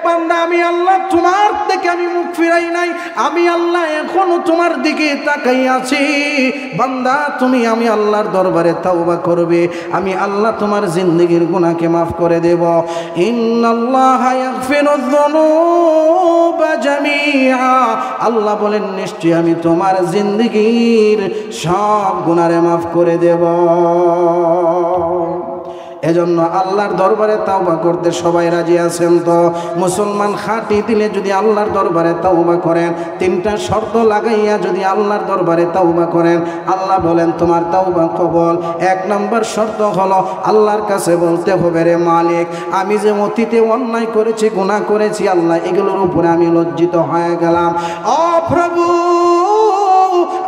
বান্দা আমি আল্লাহ তোমার থেকে আমি মুখ ফিরাই নাই, আমি আল্লাহ এখনো তোমার দিকে তাকাই আছি। বান্দা তুমি আমি আল্লাহর দরবারে তাওবা করবে, আমি আল্লাহ তোমার জিন্দেগির গুনাহকে মাফ করে দেব। ইন্নাল্লাহা ইয়াগফিরুয যুনুবা জামিআ, আল্লাহ বলেন নিশ্চয়ই আমি তোমার জিন্দেগির সব গুনাহরে মাফ করে দেব। এজন্য আল্লাহর দরবারে তাওবা করতে সবাই রাজি আছেন তো? মুসলমান খাঁটি দিলে যদি আল্লাহর দরবারে তাওবা করেন, তিনটা শর্ত লাগাইয়া যদি আল্লাহর দরবারে তাওবা করেন, আল্লাহ বলেন তোমার তাওবা কবুল। এক নম্বর শর্ত হলো আল্লাহর কাছে বলতে হবে, রে মালিক আমি যে অতীতে অন্যায় করেছি, গুনাহ করেছি, আল্লাহ এগুলোর উপরে আমি লজ্জিত হয়ে গেলাম। ও প্রভু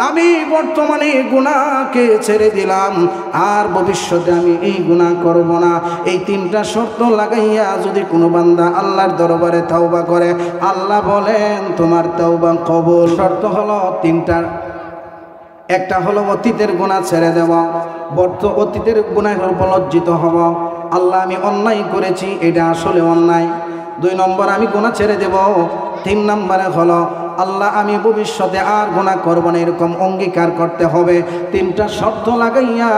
আমি বর্তমানে গুনাহকে ছেড়ে দিলাম, আর ভবিষ্যতে আমি এই গুনাহ করব না। এই তিনটা শর্ত লাগাইয়া যদি কোনো বান্দা আল্লাহর দরবারে তাওবা করে, আল্লাহ বলেন তোমার তাওবা কবুল। শর্ত হলো তিনটা। একটা হলো অতীতের গুনাহ ছেড়ে দেওয়া, অতীতের গুনাহের উপর লজ্জিত হব, আল্লাহ আমি অন্যায় করেছি, এটা আসলে অন্যায়। 2 নম্বর আমি গুনাহ ছেড়ে দেব। 3 নম্বরে হলো আল্লাহ আমি ভবিষ্যতে আর গুনাহ করব না, এরকম অঙ্গীকার করতে হবে। তিনটা শর্ত লাগাইয়া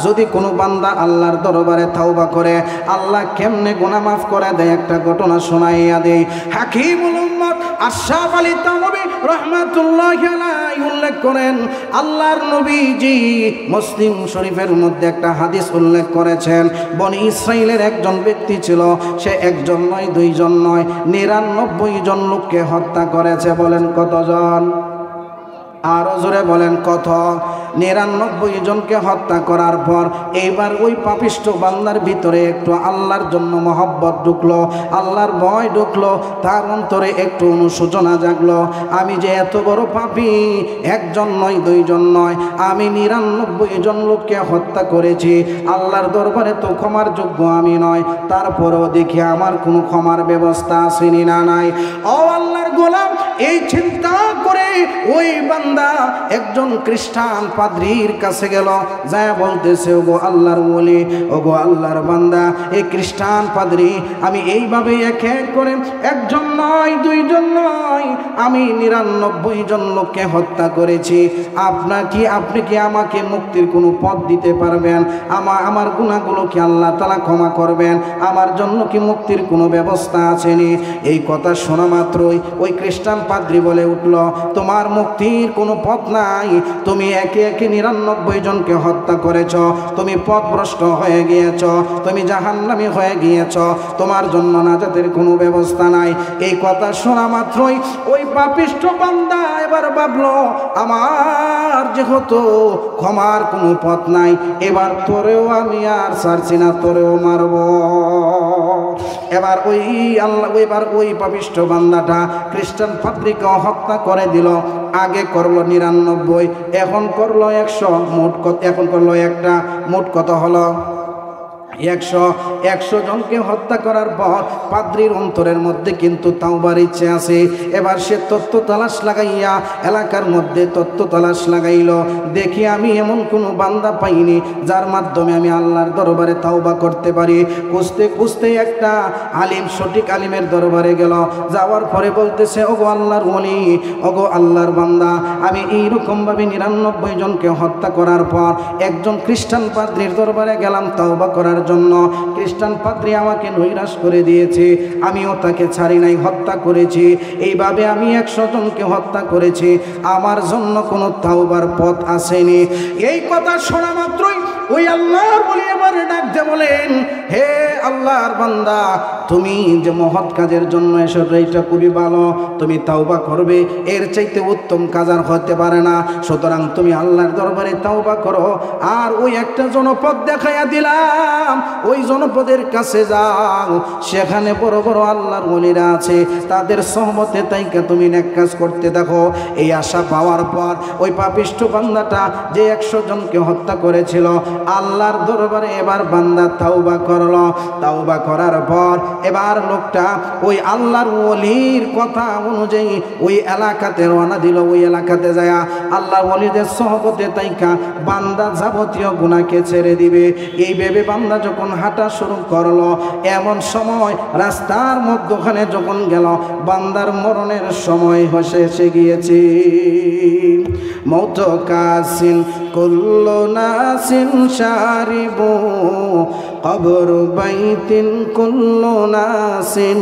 যদি কোনো বান্দা আল্লাহর দরবারে তাওবা করে, আল্লাহ কেমনে গুনাহ মাফ করে দেয় একটা ঘটনা শোনাইয়া দেই। হাকিমুল উম্মত আশরাফ আলী থানভী রাহমাতুল্লাহি আলাইহি উল্লেখ করেন, আল্লাহর নবীজি মুসলিম শরীফের মধ্যে একটা হাদিস উল্লেখ করেছেন। বনি ইসরাইলের একজন ব্যক্তি ছিল, সে একজন নয়, 2 জন নয়, 99 জন লোককে হত্যা করেছে। বলেন কতজন? আরো জোরে বলেন কত? 99 জনকে হত্যা করার পর এইবার ওই পাপিষ্ঠ বান্দার ভিতরে একটু আল্লাহর জন্য মহব্বত ঢুকলো, আল্লাহর ভয় ঢুকলো, তার অন্তরে একটু অনুশোচনা জাগলো। আমি যে এত বড় পাপী, 1 জন নয়, 2 জন নয়, আমি 99 জন লোককে হত্যা করেছি, আল্লাহর দরবারে তো ক্ষমার যোগ্য আমি নয়, তারপরেও দেখি আমার কোনো ক্ষমার ব্যবস্থা আসেনি না নাই। ও আল্লাহর গোলাম, এই চিন্তা করে ওই বান্দা একজন খ্রিস্টান পাদ্রীর কাছে গেল, যায় বলতেছে ওগো আল্লাহর ওলি, ওগো আল্লাহর বান্দা, এই খ্রিস্টান পাদ্রী আমি এইভাবে এক এক করে 1 জন নয়, 2 জন নয়, আমি 99 জন লোককে হত্যা করেছি, আপনি কি আমাকে মুক্তির কোনো পথ দিতে পারবেন? আমার গুনাহগুলো কি আল্লাহ তাআলা ক্ষমা করবেন? আমার জন্য কি মুক্তির কোনো ব্যবস্থা আছেনি? এই কথা শোনা মাত্রই ওই খ্রিস্টান পাদ্রী বলে উঠল, তোমার মুক্তির কোনো পথ নাই, তুমি একে একে 99 জনকে হত্যা করেছ, তুমি পথভ্রষ্ট হয়ে গিয়েছ, তুমি জাহান্নামী হয়ে গিয়েছ, তোমার জন্য নাজাতের কোনো ব্যবস্থা নাই। এই কথা শোনা মাত্রই ওই পাপিষ্ঠ বান্দা এবার ভাবলো, আমার যেহেতু ক্ষমার কোনো পথ নাই, এবার তোরেও আমি আর ছাড়ছি না, তোরেও মারব। এবার ওই পাপিষ্ঠ বান্দাটা খ্রিস্টান পাদ্রীকে হত্যা করে দিল। আগে করলো 99, এখন করলো 100, এখন করলো একটা, মোট কত হলো? 100 জনকে হত্যা করার পর পাদ্রীর অন্তরের মধ্যে কিন্তু তাওবার ইচ্ছে আছে। এবার সে তত্ত্ব তালাশ লাগাইয়া এলাকার মধ্যে তত্ত্ব তালাশ লাগাইল, দেখি আমি এমন কোনো বান্দা পাইনি যার মাধ্যমে আমি আল্লাহর দরবারে তাওবা করতে পারি। খুঁজতে একটা আলিম, সঠিক আলিমের দরবারে গেল। যাওয়ার পরে বলতেছে, ওগো আল্লাহর ওলি, ওগো আল্লাহর বান্দা, আমি এইরকমভাবে 99 জনকে হত্যা করার পর একজন খ্রিস্টান পাদ্রীর দরবারে গেলাম তাওবা করার জন্য। খ্রিস্টান পাদ্রী আমাকে নৈরাশ করে দিয়েছে, আমিও তাকে ছাড়ি নাই, হত্যা করেছি। এইভাবে আমি 100 জনকে হত্যা করেছি, আমার জন্য কোনো তাওবার পথ আসেনি। এই কথা শোনা মাত্রই ওই আল্লাহর ওলি এবার ডাকতে বলেন, হে আল্লাহর বান্দা, তুমি যে মহৎ কাজের জন্য এসব, এইটা খুবই ভালো, তুমি তাওবা করবে, এর চাইতে উত্তম কাজ আর হতে পারে না। সুতরাং তুমি আল্লাহর দরবারে তাওবা করো, আর ওই একটা জনপদ দেখাইয়া দিলাম, ওই জনপদের কাছে যাও, সেখানে বড় বড় আল্লাহর ওলিরা আছে, তাদের সহমতে তাইকে তুমি নেক কাজ করতে দেখো। এই আশা পাওয়ার পর ওই পাপিষ্ঠ বান্দাটা যে 100 জনকে হত্যা করেছিল, আল্লাহর দরবারে এবার বান্দা তাওবা করলো। তাওবা করার পর এবার লোকটা ওই আল্লাহর ওলির কথা অনুযায়ী ওই এলাকাতে রওনা দিল। ওই এলাকাতে যায় আল্লাহর ওলিদের সহবতে তাইকা বান্দা যাবতীয় গুনাহকে ছেড়ে দিবে এই ভেবে বান্দা যখন হাঁটা শুরু করলো, এমন সময় রাস্তার মধ্যখানে যখন গেল, বান্দার মরণের সময় এসে গিয়েছে। মৌত কাসিন কুল্লু নাসিন শারিবু কবর বাইতিন কুল্লু নাসিন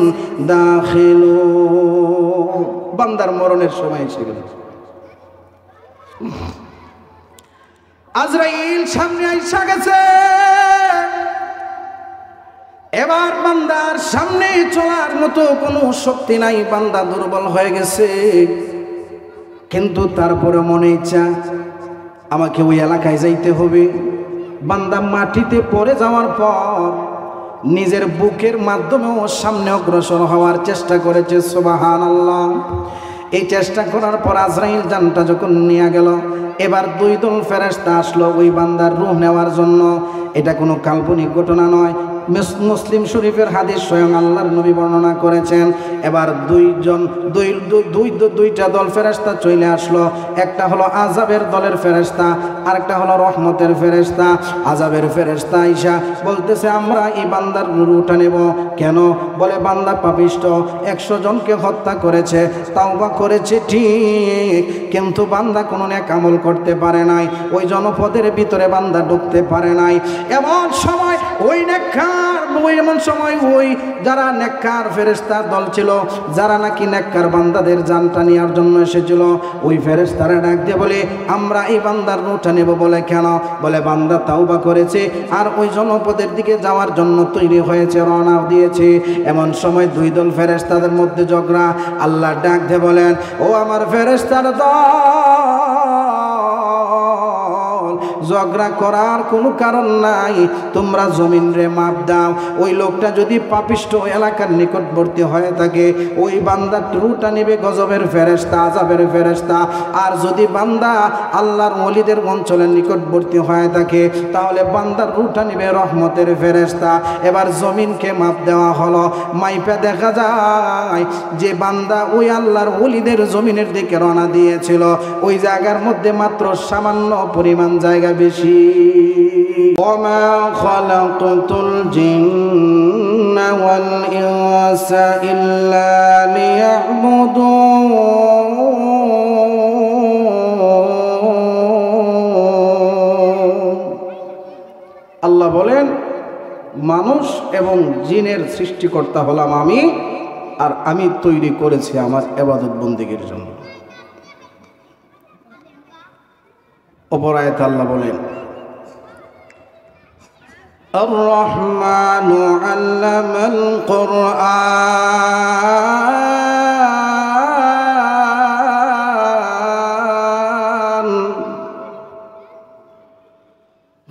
দাখিলু। বান্দার মরণের সময় এসে গেল। আজরাইল সামনে আইসা গেছে। এবার বান্দার সামনে চলার মতো কোনো শক্তি নাই, বান্দা দুর্বল হয়ে গেছে। কিন্তু তারপরে মনে ইচ্ছা আমাকে ওই এলাকায় যাইতে হবে। বান্দা মাটিতে পড়ে যাওয়ার পর নিজের বুকের মাধ্যমে ও সামনে অগ্রসর হওয়ার চেষ্টা করেছে। সুবহানাল্লাহ। এই চেষ্টা করার পর আজরাইল জানটা যখন নিয়ে গেল, এবার দুই দল ফেরেশতা আসলো ওই বান্দার রূহ নেওয়ার জন্য। এটা কোনো কাল্পনিক ঘটনা নয়, মুসলিম শরীফের হাদিস স্বয়ং আল্লাহর নবী বর্ণনা করেছেন। এবার দুইটা দল ফেরেশতা চলে আসলো। একটা হলো আযাবের দলের ফেরেশতা, আরেকটা হলো রহমতের ফেরেশতা। আযাবের ফেরেশতা আইসা বলতেছে আমরা এই বান্দার রূহটা নেব। কেন? বলে বান্দা পাপিষ্ট, 100 জনকে হত্যা করেছে, তাওবা করেছে ঠিক, কিন্তু বান্দা কোনো নেক আমল করতে পারে নাই, ওই জনপদের ভিতরে বান্দা ঢুকতে পারে নাই। এমন সময় ওই যারা নেককার ফেরেশতার দল ছিল, যারা নাকি নেককার বান্দাদের জানটা নেওয়ার জন্য এসেছিল, ওই ফেরেশতারা ডাক দিয়ে বলে আমরা এই বান্দার রূহটা নেব। বলে কেন? বলে বান্দা তাওবা করেছে আর ওই জনপদের দিকে যাওয়ার জন্য তৈরি হয়েছে, রওনা দিয়েছে। এমন সময় দুই দল ফেরেশতাদের মধ্যে ঝগড়া। আল্লাহ ডাক দিয়ে বলেন ও আমার ফেরেশতার দল, ঝগড়া করার কোনো কারণ নাই, তোমরা জমিন রে মাপ দাও। ওই লোকটা যদি পাপিষ্ঠ এলাকার নিকটবর্তী হয়ে থাকে, ওই বান্দার রূহটা নেবে গজবের ফেরেশতা, আযাবের ফেরেশতা। আর যদি বান্দা আল্লাহর ওলিদের অঞ্চলের নিকটবর্তী হয়ে থাকে, তাহলে বান্দার রূহটা নেবে রহমতের ফেরেশতা। এবার জমিনকে মাপ দেওয়া হলো। মাইপা দেখা যায় যে বান্দা ওই আল্লাহর ওলিদের জমিনের দিকে রওনা দিয়েছিল, ওই জায়গার মধ্যে মাত্র সামান্য পরিমাণ জায়গা বেশি। ওমা খালাকতুল জিন্না ওয়াল ইনসা ইল্লা লিয়াবুদুন। আল্লাহ বলেন মানুষ এবং জিনের সৃষ্টিকর্তা হলাম আমি, আর আমি তৈরি করেছি আমার ইবাদত বন্দেগীর জন্য। অপর আয়াতে আল্লাহ বলেন আর-রহমানু আল্লামাল কুরআন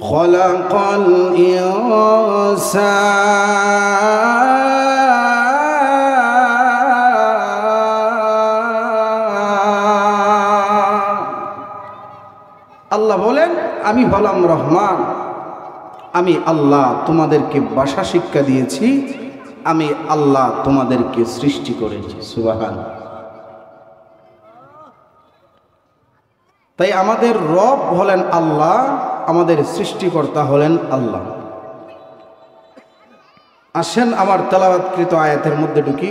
খালাকাল ইনসান। আল্লাহ বলেন আমি হলাম রহমান, আমি আল্লাহ তোমাদেরকে ভাষা শিক্ষা দিয়েছি, আমি আল্লাহ তোমাদেরকে সৃষ্টি করেছি। সুবহানাল্লাহ। তাই আমাদের রব হলেন আল্লাহ, আমাদের সৃষ্টিকর্তা হলেন আল্লাহ। আসেন আমার তেলাওয়াতকৃত আয়াতের মধ্যে ঢুকি।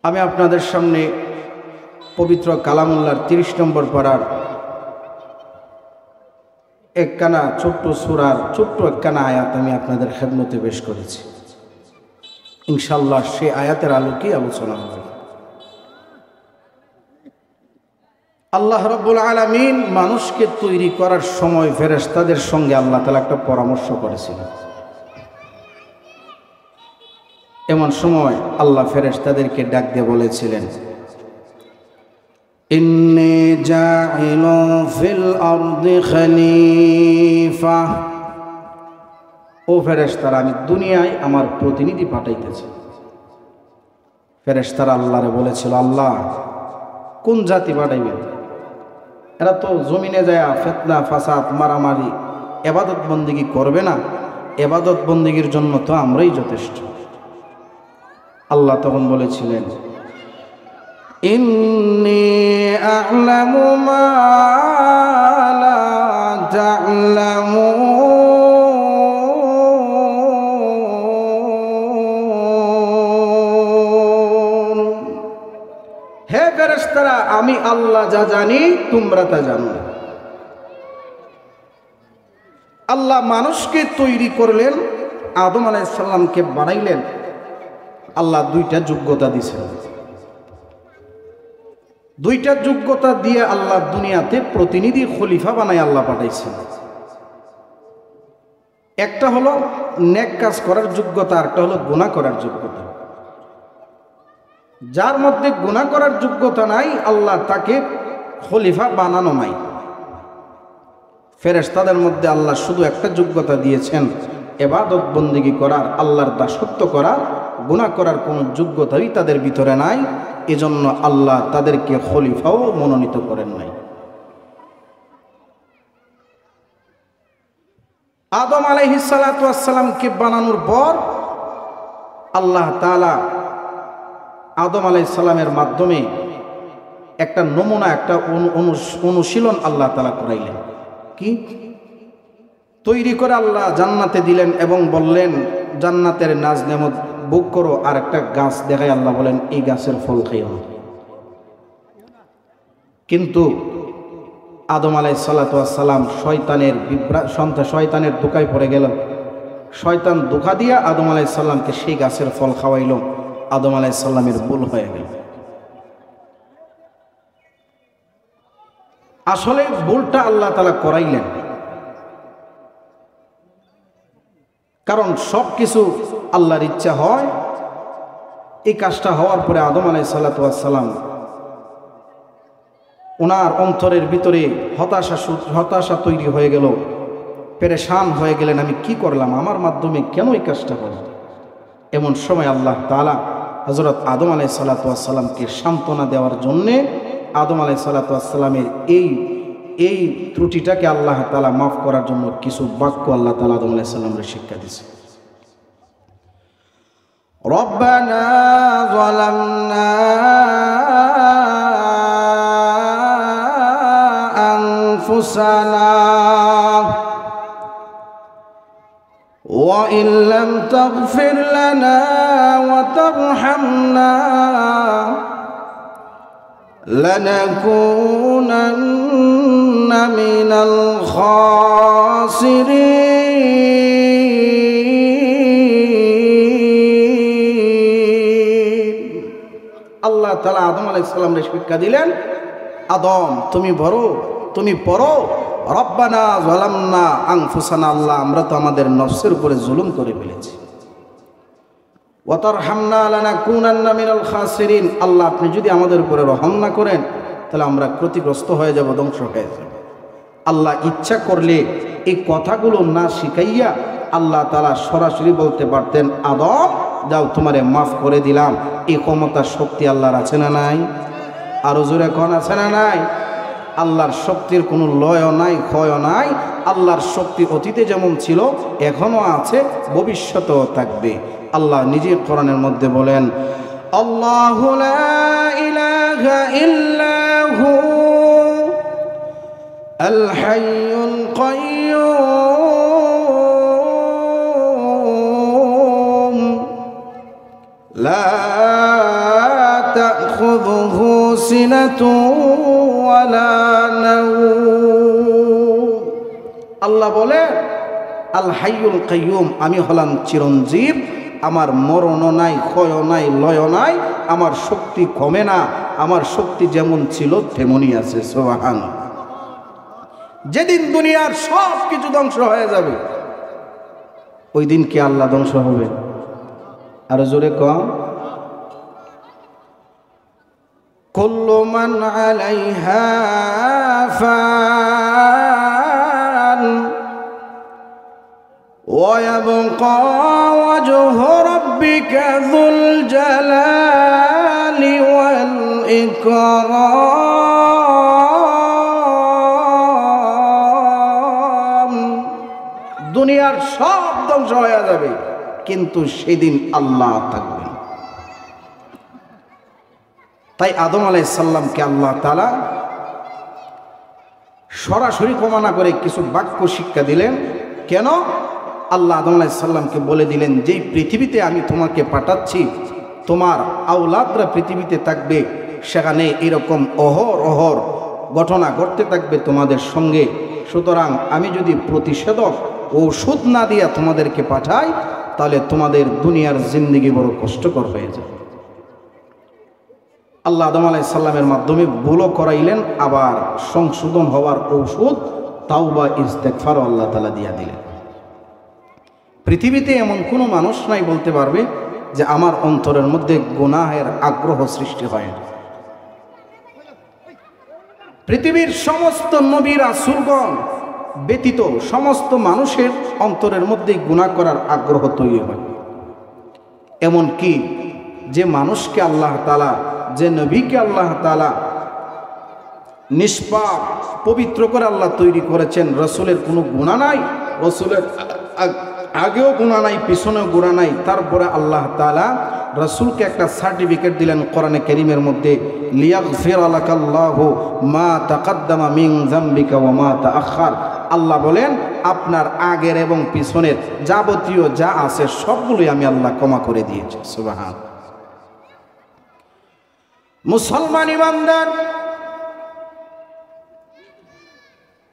আমি আপনাদের সামনে পবিত্র কালামুল্লাহর 30 নম্বর পারার একখানা ছোট্ট সূরার ছোট্ট একখানা আয়াত আমি আপনাদের খেদমতে পেশ করেছি। ইনশাআল্লাহ সেই আয়াতের আলোকেই আলোচনা হবে। আল্লাহ রাব্বুল আলামিন মানুষকে তৈরি করার সময় ফেরেশতাদের সঙ্গে আল্লাহ তাআলা একটা পরামর্শ করেছিলেন। এমন সময় আল্লাহ ফেরেশতাদেরকে ডাক দিয়ে বলেছিলেন ইন্নী জাইলু ফিল আরদি খলিফা। ও ফেরেশতারা, আমি দুনিয়ায় আমার প্রতিনিধি পাঠাইতেছি। ফেরেশতারা আল্লাহরে বলেছিল আল্লাহ কোন জাতি পাঠাইবেন? এরা তো জমিনে যায় ফিতনা ফাসাদ মারামারি এবাদত বন্দিগি করবে না, এবাদত বন্দিগির জন্য তো আমরাই যথেষ্ট। আল্লাহ তখন বলেছিলেন, ইন্নী আ'লামু মা লা তা'লামুন। হে ফেরেশতারা, আমি আল্লাহ যা জানি তোমরা তা জানো না। আল্লাহ মানুষকে তৈরি করলেন, আদম আলাইহিস সালামকে বানাইলেন। আল্লাহ দুইটা যোগ্যতা দিয়েছেন। দুইটা যোগ্যতা দিয়ে আল্লাহ দুনিয়াতে প্রতিনিধি খলিফা বানায় আল্লাহ পাঠাইছেন। একটা হলো নেক কাজ করার যোগ্যতা, আরেকটা হলো গুনাহ করার যোগ্যতা। যার মধ্যে গুনাহ করার যোগ্যতা নাই, আল্লাহ তাকে খলিফা বানানো নাই। ফেরেশতাদের মধ্যে আল্লাহ শুধু একটা যোগ্যতা দিয়েছেন, ইবাদত বন্দেগী করার, আল্লাহর দাসত্ব করার। গুনাহ করার কোনো যোগ্যতাই তাদের ভিতরে নাই। এজন্য আল্লাহ তাদেরকে খলিফাও মনোনীত করেন নাই। আদম আলাইহিস সালাতু ওয়াস সালামকে বানানোর পর আল্লাহ তাআলা আদম আলাইহিস সালামের মাধ্যমে একটা নমুনা, একটা অনুশীলন আল্লাহ তাআলা করাইলেন। কি তৈরি করে আল্লাহ জান্নাতে দিলেন এবং বললেন, জান্নাতের নাজ নেমত ভোগ করো। আর একটা গাছ দেখায় আল্লাহ বলেন, এই গাছের ফল খাইও না। কিন্তু আদম আলাইহিস সালাতু ওয়াস সালাম শয়তানের ধোঁকায় পড়ে গেল। শয়তান ধোঁকা দিয়া আদম আলাইহিস সালামকে সেই গাছের ফল খাওয়াইল। আদম আলাইহিস সালামের ভুল হয়ে গেল। আসলে ভুলটা আল্লাহ তাআলা করাইলেন, কারণ সব কিছু আল্লাহর ইচ্ছা হয়। এই কাজটা হওয়ার পরে আদম আলাইহিস সালাতু ওয়াস সালাম ওনার অন্তরের ভিতরে হতাশা তৈরি হয়ে গেল, পেরেশান হয়ে গেলেন, আমি কি করলাম, আমার মাধ্যমে কেন এই কাজটা হলো। এমন সময় আল্লাহ তাআলা হযরত আদম আলাইহিস সালাতু ওয়াস সালামকে সান্ত্বনা দেওয়ার জন্যে আদম আলাইহিস সালাতু ওয়াস সালামের এই ত্রুটিটাকে আল্লাহ তাআলা মাফ করার জন্য কিছু বাক্য আল্লাহ তাআলা আদম আলাইহিস সালামকে শিক্ষা দিয়েছে। রব্বানা যালামনা আনফুসানা ওয়া ইন লাম তাগফির লানা ওয়া তারহামনা লানাকুনান্না মিনাল খাসিরিন। আল্লাহ তাআলা আদম আলাইহিস সালামকে শিক্ষা দিলেন, আদম তুমি পড়ো রব্বানা যালামনা আনফুসানা। আল্লাহ, আমরা তো আমাদের নফসের উপরে জুলুম করে ফেলেছি। ওয়া তারহামনা লানাকুনান্না মিনাল খাসিরিন। আল্লাহ, আপনি যদি আমাদের উপরে রহম না করেন তাহলে আমরা ক্ষতিগ্রস্ত হয়ে যাব, ধ্বংস হয়ে যাব। আল্লাহ ইচ্ছা করলে এই কথাগুলো না শিখাইয়া আল্লাহ তাআলা সরাসরি বলতে পারতেন, আদম যাও, তোমারে মাফ করে দিলাম। এই ক্ষমতা শক্তি আল্লাহর আছে না নাই? আরো জোরে কোন আছে না নাই? আল্লাহর শক্তির কোনো লয়ও নাই, ক্ষয়ও নাই। আল্লাহর শক্তি অতীতে যেমন ছিল এখনো আছে, ভবিষ্যতেও থাকবে। আল্লাহ নিজের কোরআনের মধ্যে বলেন, আল্লাহু লা ইলাহা ইল্লা হু আল হাইয়ুল কাইয়্যুম লা তাখুযুহু সিনাতুন ওয়ালা নাওম। আল্লাহ বলে, আল হাইয়ুল কাইয়্যুম, আমি হলাম চিরঞ্জীব। আমার মরণও নাই, ক্ষয়ও নাই, লয়ও নাই। আমার শক্তি কমে না, আমার শক্তি যেমন ছিল তেমনই আছে। সুবহানাল্লাহ। যেদিন দুনিয়ার সব কিছু ধ্বংস হয়ে যাবে, ওই দিন কি আল্লাহ ধ্বংস হবে? আরো জোরে কম। কুল্লু মান আলাইহা ফান ওয়া ইয়াবকা ওয়াজহু রাব্বিকা যুল জালালি ওয়াল ইকরাম। কিন্তু সেদিন আল্লাহ থাকবেন। তাই আদম আলাইহিস সালামকে আল্লাহ তাআলা সরাসরি ক্ষমা না করে কিছু বাক্য শিক্ষা দিলেন। কেন? আল্লাহ আদম আলাইহিস সালামকে বলে দিলেন, যেই পৃথিবীতে আমি তোমাকে পাঠাচ্ছি, তোমার আওলাদরা পৃথিবীতে থাকবে, সেখানে এরকম অহর ঘটনা ঘটতে থাকবে তোমাদের সঙ্গে। সুতরাং আমি যদি প্রতিষেধক ঔষধ না দিয়া তোমাদেরকে পাঠাই, তাহলে তোমাদের দুনিয়ার জিন্দেগি বড় কষ্টকর হয়ে যাবে। আল্লাহ আদম আলাইহিস সালামের মাধ্যমে ভুলও করাইলেন, আবার সংশোধন হওয়ার ঔষধ তাওবা ইস্তেগফার আল্লাহ তাআলা দিয়া দিলেন। পৃথিবীতে এমন কোনো মানুষ নাই বলতে পারবে যে আমার অন্তরের মধ্যে গুনাহের আগ্রহ সৃষ্টি হয় না। পৃথিবীর সমস্ত নবী রাসূলগণ ব্যতীত সমস্ত মানুষের অন্তরের মধ্যে গুনাহ করার আগ্রহ তৈরি হয়। এমন কি যে মানুষকে আল্লাহ তাআলা, যে নবীকে আল্লাহ তাআলা নিষ্পাপ পবিত্র করে আল্লাহ তৈরি করেছেন, রাসূলের কোনো গুনাহ নাই, রাসূলের আগেও গুনাহ নাই, পিছনেও গুনাহ নাই, তারপরে আল্লাহ তাআলা রাসূলকে একটা সার্টিফিকেট দিলেন কোরআনে কারীমের মধ্যে, লিয়াগফিরা লাকাল্লাহু মা তাকাদ্দামা মিন যামবিকা ওয়া মা তাআখার। আল্লাহ বলেন, আপনার আগের এবং পিছনের যাবতীয় যা আছে সবগুলোই আমি আল্লাহ ক্ষমা করে দিয়েছি। সুবহান। মুসলমান ইমানদার,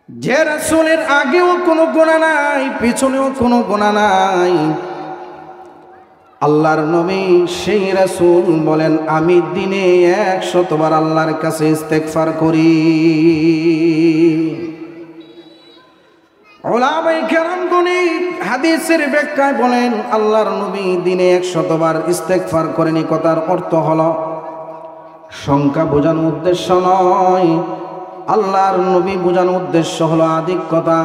যে রাসূলের আগেও কোনো গুনাহ নাই, পিছনেও কোনো গুনাহ নাই, আল্লাহর নবী সেই রাসূল বলেন, আমি দিনে 100 বার আল্লাহর কাছে ইস্তেগফার করি। উলামায়ে কেরামগণ হাদিসের ব্যাখ্যায় বলেন, আল্লাহর নবী দিনে 100 বার ইস্তেগফার করেন। কথার অর্থ হলো সংখ্যা বোঝানোর উদ্দেশ্য নয়, আল্লাহর নবী বোঝানোর উদ্দেশ্য হলো আধিক্যতা।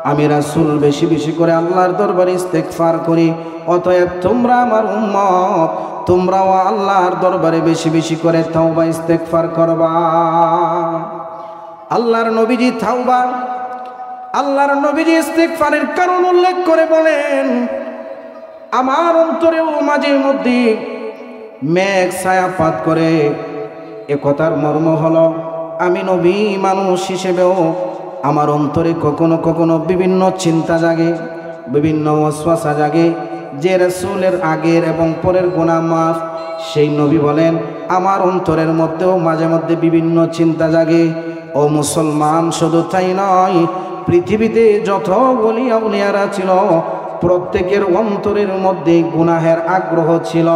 আমি রাসূল বেশি বেশি করে আল্লাহর দরবারে ইস্তেগফার করি, অতএব তোমরা আমার উম্মত, তোমরাও আল্লাহর দরবারে বেশি বেশি করে তাওবা ইস্তেগফার করবা। আল্লাহর নবীজি তাওবা, আল্লাহর নবীজি ইস্তেগফারের কারণ উল্লেখ করে বলেন, আমার অন্তরেও মাঝে মধ্যে মেঘ ছায়াপাত করে। এ কথার মর্ম হলো, আমি নবী মানুষ হিসেবেও আমার অন্তরে কখনো কখনো বিভিন্ন চিন্তা জাগে, বিভিন্ন ওয়াসওয়াসা জাগে। যে রাসূলের আগের এবং পরের গুনাহ মাফ, সেই নবী বলেন, আমার অন্তরের মধ্যেও মাঝে মধ্যে বিভিন্ন চিন্তা জাগে। ও মুসলমান, শুধু তাই নয়, পৃথিবীতে যত ওলি আউলিয়ারা ছিল, প্রত্যেকের অন্তরের মধ্যে গুনাহের আগ্রহ ছিল,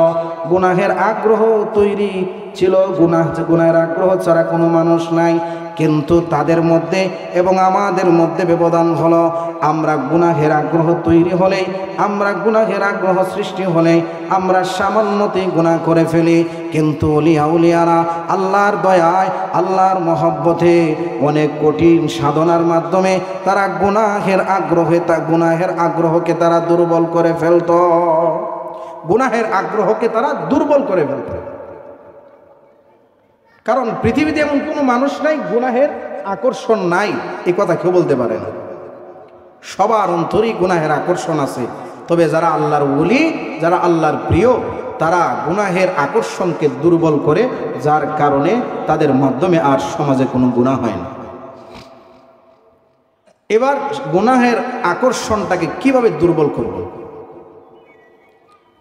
গুনাহের আগ্রহ তৈরি ছিল। গুনাহের আগ্রহ ছাড়া কোনো মানুষ নাই। কিন্তু তাদের মধ্যে এবং আমাদের মধ্যে ব্যবধান হলো, আমরা গুনাহের আগ্রহ তৈরি হলে, আমরা গুনাহের আগ্রহ সৃষ্টি হলে আমরা সামান্যতেই গুনাহ করে ফেলি। কিন্তু ওলিয়া উলিয়ারা আল্লাহর দয়ায়, আল্লাহর মহব্বতে, অনেক কঠিন সাধনার মাধ্যমে তারা গুনাহের আগ্রহকে তারা দুর্বল করে ফেলত। গুনাহের আগ্রহকে তারা দুর্বল করে ফেলত। কারণ পৃথিবীতে এমন কোনো মানুষ নাই গুনাহের আকর্ষণ নাই, এই কথা কেউ বলতে পারে না। সবার অন্তরেই গুনাহের আকর্ষণ আছে। তবে যারা আল্লাহর ওলি, যারা আল্লাহর প্রিয়, তারা গুনাহের আকর্ষণকে দুর্বল করে, যার কারণে তাদের মাধ্যমে আর সমাজে কোনো গুনাহ হয় না। এবার গুনাহের আকর্ষণটাকে কিভাবে দুর্বল করব?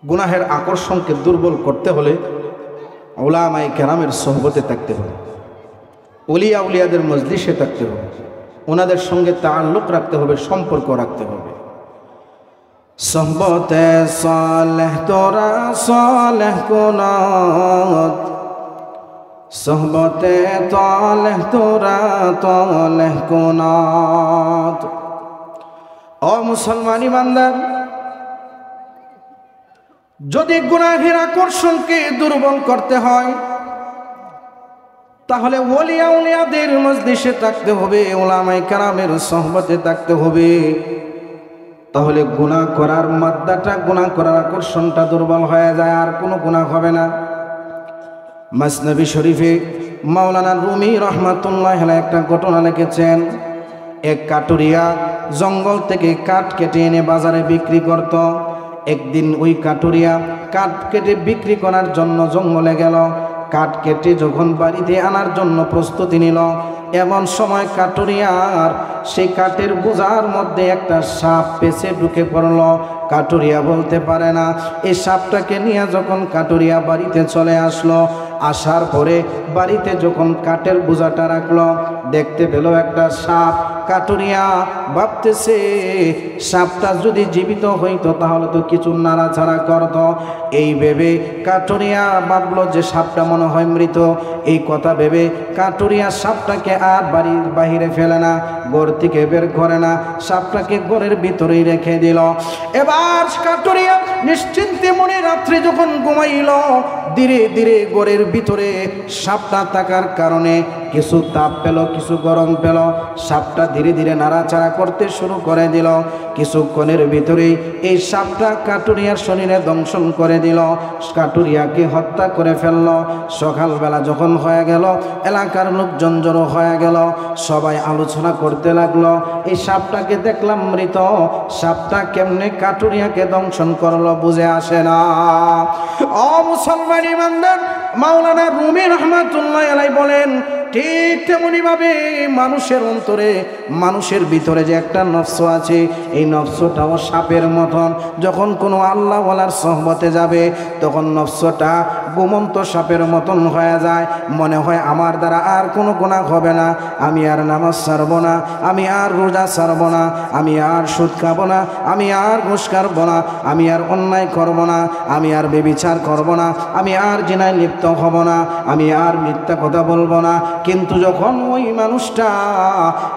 গুনাহের আকর্ষণকে দুর্বল করতে হলে উলামায়ে কেরামের সোহবতে থাকতে হবে, ওলিয়া উলিয়াদের মজলিসে থাকতে হবে, ওনাদের সঙ্গে তাআল্লুক রাখতে হবে, সম্পর্ক রাখতে হবে। সোহবতে সালেহ তোরা সালেহ কুনাত, সোহবতে তালেহ তোরা তালেহ কুনাত। ও মুসলমান ইমানদার, যদি গুনাহের আকর্ষণকে দুর্বল করতে হয়, তাহলে ওলিয়া উলিয়াদের মজলিসে থাকতে হবে, উলামায়ে কেরামের সোহবতে থাকতে হবে। তাহলে গুনাহ করার মাদ্দাটা, গুনাহ করার আকর্ষণটা দুর্বল হয়ে যায়, আর কোনো গুনাহ হবে না। মাসনবী শরীফে মাওলানা রুমি রহমাতুল্লাহ আলাইহি একটা ঘটনা লিখেছেন। এক কাটুরিয়া জঙ্গল থেকে কাঠ কেটে এনে বাজারে বিক্রি করত। একদিন ওই কাটুরিয়া কাঠ কেটে বিক্রি করার জন্য জঙ্গলে গেল। কাঠ কেটে যখন বাড়িতে আনার জন্য প্রস্তুতি নিল, এমন সময় কাটুরিয়ার সেই কাঠের বোঝার মধ্যে একটা সাপ পেঁচে ঢুকে পড়ল। কাটুরিয়া বলতে পারে না। এই সাপটাকে নিয়ে যখন কাটুরিয়া বাড়িতে চলে আসলো, আসার পরে বাড়িতে যখন কাঠের বোঝাটা রাখলো, দেখতে পেল একটা সাপ। কাটুরিয়া ভাবতেছে সাপটা যদি জীবিত হইতো তাহলে তো কিছু নাড়াচাড়া করত। এই ভেবে কাটুরিয়া ভাবলো যে সাপটা মনে হয় মৃত। এই কথা ভেবে কাটুরিয়া সাপটাকে আর বাড়ির বাহিরে ফেলে না, ঘর থেকে বের করে না, সাপটাকে ঘরের ভিতরেই রেখে দিল। এবার কাটুরিয়া নিশ্চিন্তে মনে রাত্রে যখন ঘুমাইল, ধীরে ধীরে ঘরের ভিতরে সাপটা থাকার কারণে কিছু তাপ পেল, কিছু গরম পেল। সাপটা ধীরে ধীরে নাড়াচাড়া করতে শুরু করে দিল। কিছুক্ষণের ভিতরেই এই সাপটা কাটুরিয়ার শরীরে দংশন করে দিল, কাটুরিয়াকে হত্যা করে ফেলল। সকালবেলা যখন হয়ে গেল, এলাকার লোকজন জড়ো হয়ে গেল, সবাই আলোচনা করতে লাগলো, এই সাপটাকে দেখলাম মৃত, সাপটা কেমনে কাটুরিয়াকে দংশন করলো বুঝে আসে না। ও মুসলমান ইমানদার, মাওলানা রুমি রহমাতুল্লাহ আলাইহি বলেন, ঠিক তেমনিভাবে মানুষের অন্তরে, মানুষের ভিতরে যে একটা নফস আছে, এই নফসটাও সাপের মতন। যখন কোনো আল্লাহওয়ালার সোহবতে যাবে, তখন নফসটা ঘুমন্ত সাপের মতন হয়ে যায়। মনে হয় আমার দ্বারা আর কোনো গুনাহ হবে না, আমি আর নামাজ ছাড়ব না, আমি আর রোজা ছাড়ব না, আমি আর সুদ খাবো না, আমি আর ঘুষ খাবো না, আমি আর অন্যায় করব না, আমি আর ব্যভিচার করব না, আমি আর জিনায় লিপ্ত হব না, আমি আর মিথ্যা কথা বলবো না। কিন্তু যখন ওই মানুষটা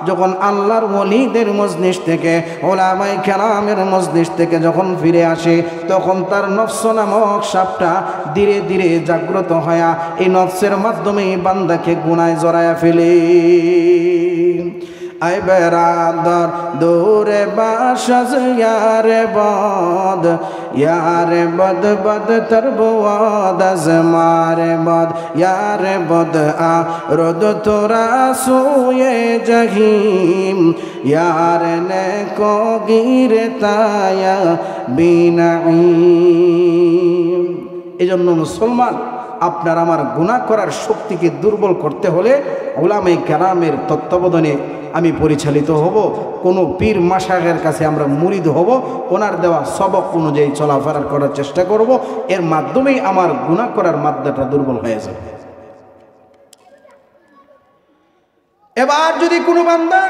যখন আল্লাহর ওলিদের মজলিস থেকে, ওলামায়ে কেরামের মজলিস থেকে যখন ফিরে আসে, তখন তার নফস নামক সাপটা ধীরে ধীরে জাগ্রত হয়া এই নফসের মাধ্যমে বান্দাকে গুনায় জড়ায়া ফেলে। আই বেরাদর দূরে বাসাজ ইয়ারে বদ, ইয়ারে বদ বদ তর বদ মারে বদ, ইয়ারে বদ আ রোদ তোরা সুয়ে জহিম, ইয়ার নে কো গিরে তায়া বিনাইম। এই জন্য মুসলমান, আপনার আমার গুনাহ করার শক্তিকে দুর্বল করতে হলে উলামায়ে কেরামের তত্ত্বাবধানে আমি পরিচালিত হব, কোনো পীর মাশায়েখের কাছে আমরা মুরিদ হব, ওনার দেওয়া সবক অনুযায়ী চলাফেরা করার চেষ্টা করব। এর মাধ্যমেই আমার গুনাহ করার মাত্রাটা দুর্বল হয়ে যাবে। এবার যদি কোনো বান্দা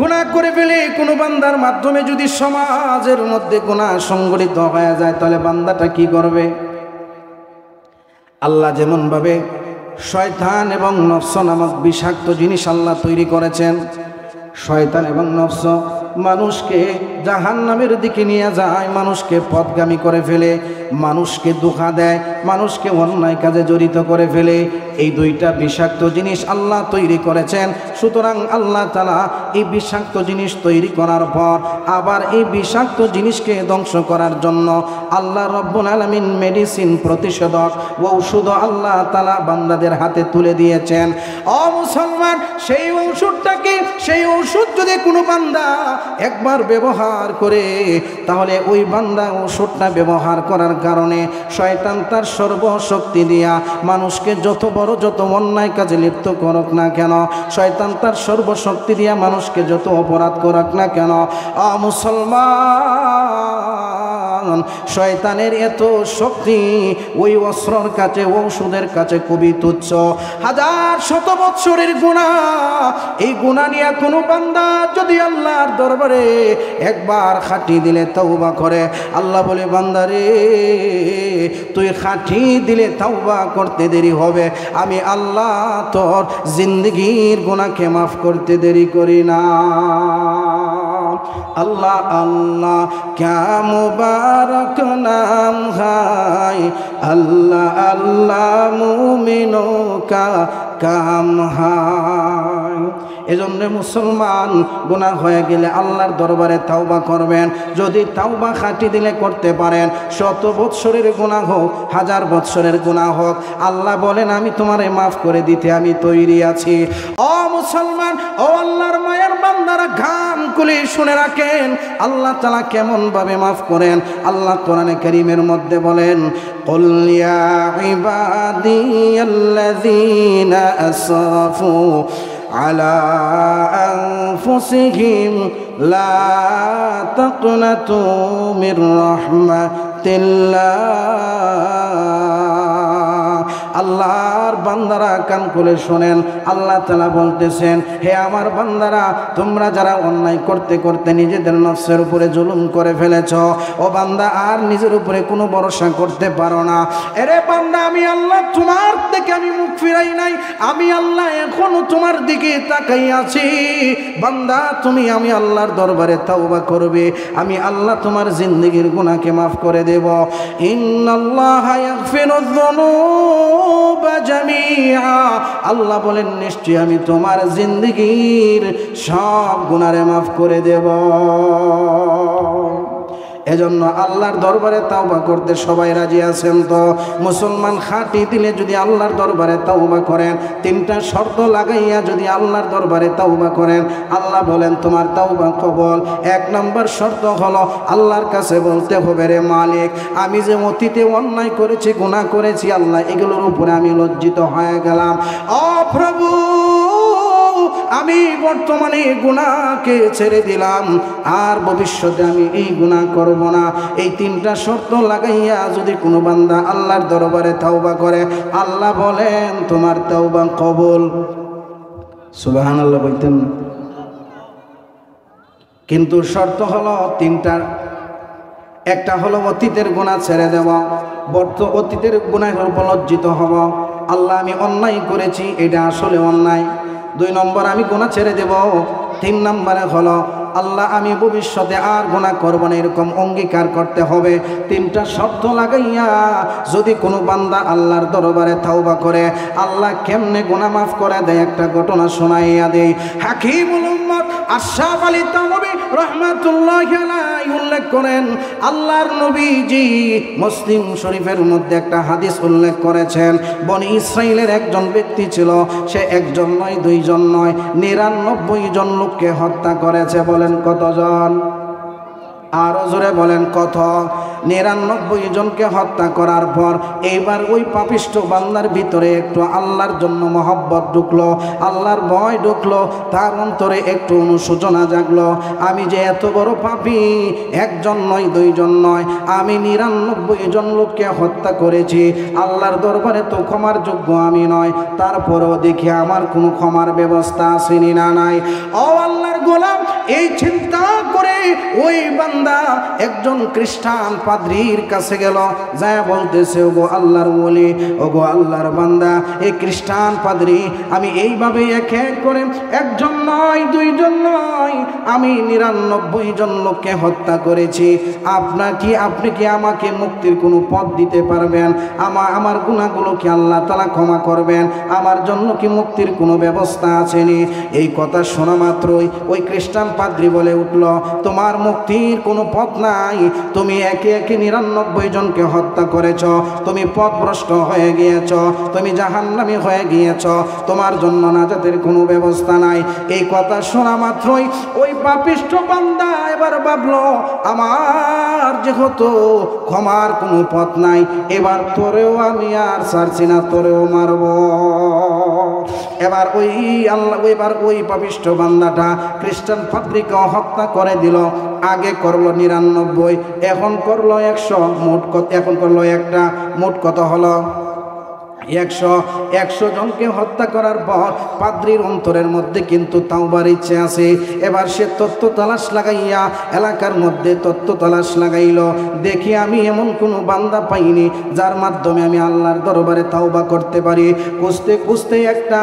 গুনাহ করে ফেলে, কোনো বান্দার মাধ্যমে যদি সমাজের মধ্যে গুনাহ সংগঠিত হয়ে যায়, তাহলে বান্দাটা কি করবে? আল্লাহ যেমনভাবে শয়তান এবং নফস নামক বিষাক্ত জিনিস আল্লাহ তৈরি করেছেন, শয়তান এবং নফস মানুষকে জাহান্নামের দিকে নিয়ে যায়, মানুষকে পথগামী করে ফেলে, মানুষকে ধোঁকা দেয়, মানুষকে অন্যায় কাজে জড়িত করে ফেলে। এই দুইটা বিষাক্ত জিনিস আল্লাহ তৈরি করেছেন। সুতরাং আল্লাহ তাআলা এই বিষাক্ত জিনিস তৈরি করার পর আবার এই বিষাক্ত জিনিসকে ধ্বংস করার জন্য আল্লাহ রব্বুল আলামিন মেডিসিন, প্রতিষেধক, ঔষধ আল্লাহ তাআলা বান্দাদের হাতে তুলে দিয়েছেন। ও মুসলমান, সেই ঔষধটাকে, সেই ঔষধ যদি কোনো বান্দা একবার ব্যবহার করে, তাহলে ওই বান্দা ঔষধটা ব্যবহার করার কারণে শয়তান তার সর্বশক্তি দিয়া মানুষকে যত বড় যত অন্যায় কাজে লিপ্ত করুক না কেন, শয়তান তার সর্বশক্তি দিয়া মানুষকে যত অপরাধ করুক না কেন, মুসলমান, শয়তানের এত শক্তি ওই অস্ত্রর কাছে, ঔষধের কাছে খুবই তুচ্ছ। হাজার শত বৎসরের গুনাহ, এই গুনাহ নিয়ে কোনো বান্দা যদি আল্লাহর দরবারে একবার খাটি দিলে তওবা করে, আল্লাহ বলে, বান্দারে তুই খাটি দিলে তওবা করতে দেরি হবে, আমি আল্লাহ তোর জিন্দগির গুনাহকে মাফ করতে দেরি করি না। अल्लाह अल्लाह क्या मुबारक नाम है, अल्लाह अल्लाह मुमिनों का काम है। এজন্য মুসলমান গুনাহ হয়ে গেলে আল্লাহর দরবারে তাওবা করবেন। যদি তাওবা খাঁটি দিলে করতে পারেন, 100 বৎসরের গুনাহ হোক, 1000 বৎসরের গুনাহ হোক, আল্লাহ বলেন আমি তোমারে মাফ করে দিতে আমি তৈরি আছি। ও মুসলমান, ও আল্লাহর মায়ের বান্দারা, কান খুলে শুনে রাখেন আল্লাহ তাআলা কেমন ভাবে মাফ করেন। আল্লাহ কোরআনে কারীমের মধ্যে বলেন, কুল ইয়া ইবাদিয়াল্লাযীনা আসরাফু আলা আনফুসিহিম লা তাকনাতু মির রাহমাতিল্লাহ। আল্লাহর বান্দারা কান খুলে শোনেন, আল্লাহ তাআলা বলতেছেন, হে আমার বান্দারা, তোমরা যারা অন্যায় করতে করতে নিজেদের নফসের উপরে জুলুম করে ফেলেছ, ও বান্দা আর নিজের উপরে কোনো ভরসা করতে পারো না। এরে বান্দা, আমি আল্লাহ তোমার থেকে আমি মুখ ফিরাই নাই, আমি আল্লাহ এখনো তোমার দিকে তাকাই আছি। বান্দা, তুমি আমি আল্লাহর দরবারে তাওবা করবে, আমি আল্লাহ তোমার জিন্দেগীর গুনাহকে মাফ করে দেব। ইন্নাল্লাহা ইয়াগফিরুয যুনুবা জামিআ, আল্লাহ বলেন নিশ্চয়ই আমি তোমার জিন্দেগীর সব গুনাহরে মাফ করে দেব। এজন্য আল্লাহর দরবারে তাওবা করতে সবাই রাজি আছেন তো? মুসলমান খাঁটি দিলে যদি আল্লাহর দরবারে তাওবা করেন, 3টা শর্ত লাগাইয়া যদি আল্লাহর দরবারে তাওবা করেন, আল্লাহ বলেন তোমার তাওবা কবুল। 1 নম্বর শর্ত হলো আল্লাহর কাছে বলতে হবে, রে মালিক, আমি যে অতীতে অন্যায় করেছি, গুনাহ করেছি, আল্লাহ এগুলোর উপরে আমি লজ্জিত হয়ে গেলাম। ও প্রভু, আমি বর্তমানে গুনাহকে ছেড়ে দিলাম, আর ভবিষ্যতে আমি এই গুনাহ করব না। এই 3টা শর্ত লাগাইয়া যদি কোনো বান্দা আল্লাহর দরবারে তাওবা করে, আল্লাহ বলেন তোমার তাওবা কবুল। সুবহানাল্লাহ বলতেন। কিন্তু শর্ত হলো 3টা। একটা হলো অতীতের গুনাহ ছেড়ে দেওয়া, অতীতের গুনাহের উপর লজ্জিত হব, আল্লাহ আমি অন্যায় করেছি, এটা আসলে অন্যায়। 2 নম্বর আমি গুনাহ ছেড়ে দেব। 3 নম্বরে হলো আল্লাহ আমি ভবিষ্যতে আর গুনাহ করব না, এরকম অঙ্গীকার করতে হবে। 3টা শর্ত লাগাইয়া যদি কোনো বান্দা আল্লাহর দরবারে তাওবা করে, আল্লাহ কেমনে গুনাহ মাফ করে দেয় একটা ঘটনা শোনাইয়া দেই। হাকিমুল উম্মত আশরাফ আলী থানভী রাহমাতুল্লাহি আলাইহি উল্লেখ করেন, আল্লাহর নবীজি মুসলিম শরীফের মধ্যে একটা হাদিস উল্লেখ করেছেন। বনি ইসরাইলের একজন ব্যক্তি ছিল, সে একজন নয়, 2 জন নয়, 99 জন লোককে হত্যা করেছে। বলেন কতজন? আরো জোরে বলেন কত? 99 জনকে হত্যা করার পর এইবার ওই পাপিষ্ঠ বান্দার ভিতরে একটু আল্লাহর জন্য মহব্বত ঢুকলো, আল্লাহর ভয় ঢুকলো, তার অন্তরে একটু অনুশোচনা জাগলো। আমি যে এত বড় পাপী, 1 জন নয়, 2 জন নয়, আমি 99 জন লোককে হত্যা করেছি, আল্লাহর দরবারে তো ক্ষমার যোগ্য আমি নয়, তারপরেও দেখি আমার কোনো ক্ষমার ব্যবস্থা আসেনি না নাই। ও আল্লাহর গোলাম, এই চিন্তা করে ওই বান্দা একজন খ্রিস্টান পাদ্রীর কাছে গেল, যায় বলতেছে, ওগো আল্লাহর ওলি, ওগো আল্লাহর বান্দা, এই খ্রিস্টান পাদ্রী, আমি এইভাবে এক এক করে 1 জন নয়, 2 জন নয়, আমি 99 জন লোককে হত্যা করেছি। আপনি কি আমাকে মুক্তির কোনো পথ দিতে পারবেন? আমার গুনাহগুলো কি আল্লাহ তাআলা ক্ষমা করবেন? আমার জন্য কি মুক্তির কোনো ব্যবস্থা আছেনি? এই কথা শোনা মাত্রই ওই খ্রিস্টান পাদ্রী বলে উঠল, তোমার মুক্তির কোনো পথ নাই, তুমি একে একে 99 জনকে হত্যা করেছ, তুমি পথভ্রষ্ট হয়ে গিয়েছ, তুমি জাহান্নামী হয়ে গিয়েছ, তোমার জন্য নাজাতের কোনো ব্যবস্থা নাই। এই কথা শোনা মাত্রই ওই পাপিষ্ঠ বান্দা এবার ভাবলো, আমার যেহেতু ক্ষমার কোনো পথ নাই, এবার তোরেও আমি আর ছাড়ছি না, তোরেও মারব। এবার ওই পাপিষ্ঠ বান্দাটা খ্রিস্টান পাদ্রীকে হত্যা করে দিল। আগে করলো 99, এখন করলো 100, এখন করলো একটা, মোট কত হলো? 100 জনকে হত্যা করার পর পাদ্রীর অন্তরের মধ্যে কিন্তু তাওবার ইচ্ছে আছে। এবার সে তত্ত্ব তালাশ লাগাইয়া এলাকার মধ্যে তত্ত্ব তালাশ লাগাইল, দেখি আমি এমন কোনো বান্দা পাইনি যার মাধ্যমে আমি আল্লাহর দরবারে তাওবা করতে পারি। খুঁজতে খুঁজতে একটা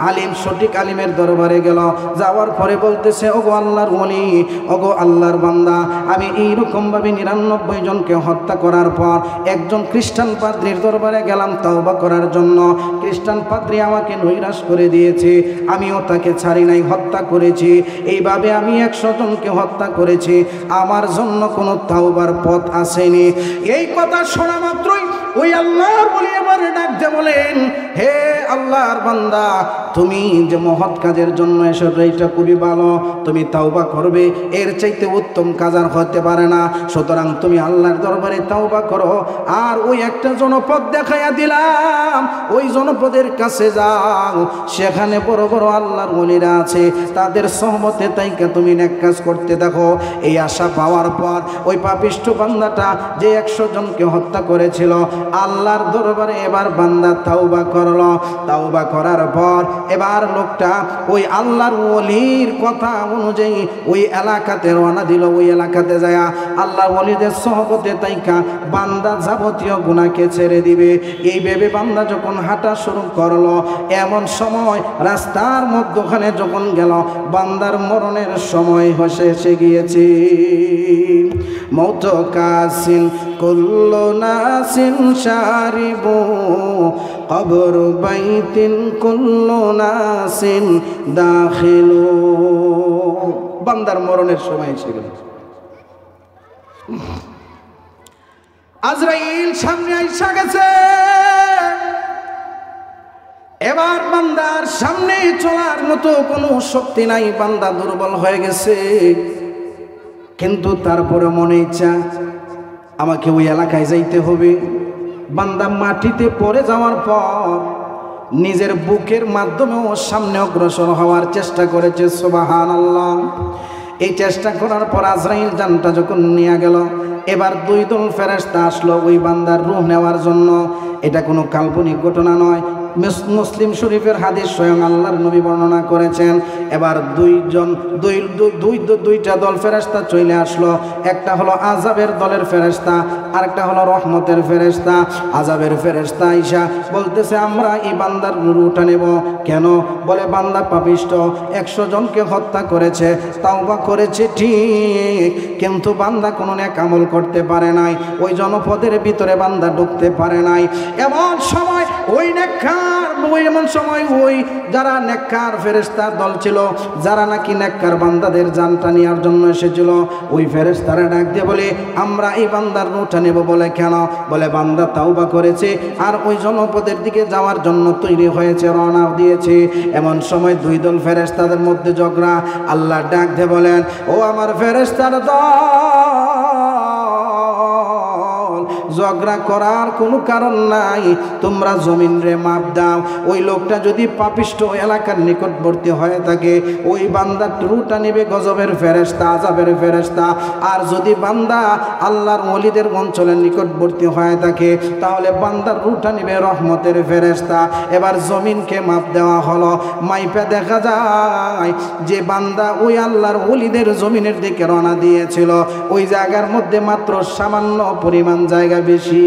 আলিম, সঠিক আলিমের দরবারে গেল। যাওয়ার পরে বলতেছে, ওগো আল্লাহর ওলি, ওগো আল্লাহর বান্দা, আমি এইরকমভাবে 99 জনকে হত্যা করার পর একজন খ্রিস্টান পাদ্রীর দরবারে গেলাম তাওবা করার করার জন্য খ্রিস্টান পাদ্রী আমাকে নৈরাশ করে দিয়েছে, আমিও তাকে ছাড়ি নাই, হত্যা করেছি। এইভাবে আমি 100 জনকে হত্যা করেছি, আমার জন্য কোনো তাওবার পথ আসেনি। এই কথা শোনা মাত্রই ওই আল্লাহর ওলি এবার ডাক দিয়ে বলেন, হে আল্লাহর বান্দা, তুমি যে মহৎ কাজের জন্য এসব, এইটা খুবই ভালো, তুমি তাওবা করবে, এর চাইতে উত্তম কাজ আর হতে পারে না। সুতরাং তুমি আল্লাহর দরবারে তাওবা করো। আর ওই একটা জনপদ দেখাইয়া দিলাম, ওই জনপদের কাছে যাও, সেখানে বড় বড় আল্লাহর ওলিরা আছে, তাদের সহমতে তাইকা তুমি নেক কাজ করতে দেখো। এই আশা পাওয়ার পর ওই পাপিষ্ঠ বান্দাটা যে 100 জনকে হত্যা করেছিল, আল্লাহর দরবারে এবার বান্দা তাওবা করলো। তাওবা করার পর এবার লোকটা ওই আল্লাহর ওলির কথা অনুযায়ী ওই এলাকাতে রওনা দিল। ওই এলাকাতে যায় আল্লাহর ওলিদের সহবতে তাইকা বান্দা যাবতীয় গুনাহকে ছেড়ে দিবে। এই ভেবে বান্দা যখন হাঁটা শুরু করলো, এমন সময় রাস্তার মধ্যখানে যখন গেল, বান্দার মরণের সময় এসে গিয়েছে। মৌত কাসিন কুল্লু নাসিন শারিবু কবর বাইতিন কুল্লু নাসিন দাখিলু। বান্দার মরণের সময় এসে গেল। আজরাইল সামনে আইসা গেছে। এবার বান্দার সামনে চলার মতো কোনো শক্তি নাই, বান্দা দুর্বল হয়ে গেছে। কিন্তু তারপরে মনে ইচ্ছা, আমাকে ওই এলাকায় যাইতে হবে। বান্দা মাটিতে পড়ে যাওয়ার পর নিজের বুকের মাধ্যমেও সামনে অগ্রসর হওয়ার চেষ্টা করেছে। সুবহানাল্লাহ। এই চেষ্টা করার পর আজরাইল জানটা যখন নিয়ে গেল, এবার 2 দল ফেরেশতা আসলো ওই বান্দার রূহ নেওয়ার জন্য। এটা কোনো কাল্পনিক ঘটনা নয়, মুসলিম শরীফের হাদিস, স্বয়ং আল্লাহর নবী বর্ণনা করেছেন। এবার দুইটা দল ফেরেশতা চলে আসলো। একটা হলো আযাবের দলের ফেরেশতা, আরেকটা হলো রহমতের ফেরেশতা। আযাবের ফেরেশতা আইসা বলতেছে, আমরা এই বান্দার রূহটা নেব। কেন? বলে বান্দা পাপিষ্ঠ, 100 জনকে হত্যা করেছে, তাওবা করেছে ঠিক, কিন্তু বান্দা কোনো নেক আমল করতে পারে নাই, ওই জনপদের ভিতরে বান্দা ঢুকতে পারে নাই। এমন সময় ওই যারা নেককার ফেরেশতার দল ছিল, যারা নাকি নেককার বান্দাদের জানটা নেওয়ার জন্য এসেছিল, ওই ফেরেশতারা ডাক দিয়ে বলে, আমরা এই বান্দার রূহটা নেব। বলে কেন? বলে বান্দা তাওবা করেছে আর ওই জনপদের দিকে যাওয়ার জন্য তৈরি হয়েছে, রওনা দিয়েছে। এমন সময় 2 দল ফেরেশতাদের মধ্যে ঝগড়া। আল্লাহ ডাক দিয়ে বলেন, ও আমার ফেরেশতার দল, ঝগড়া করার কোনো কারণ নাই, তোমরা জমিন রে মাপ দাও। ওই লোকটা যদি পাপিষ্ঠ এলাকার নিকটবর্তী হয়ে থাকে, ওই বান্দার রূহটা নেবে গজবের ফেরেশতা, আযাবের ফেরেশতা। আর যদি বান্দা আল্লাহর ওলিদের অঞ্চলের নিকটবর্তী হয়ে থাকে, তাহলে বান্দার রূহটা নেবে রহমতের ফেরেশতা। এবার জমিনকে মাপ দেওয়া হলো। মাইপা দেখা যায় যে বান্দা ওই আল্লাহর ওলিদের জমিনের দিকে রওনা দিয়েছিল, ওই জায়গার মধ্যে মাত্র সামান্য পরিমাণ জায়গা বেশি।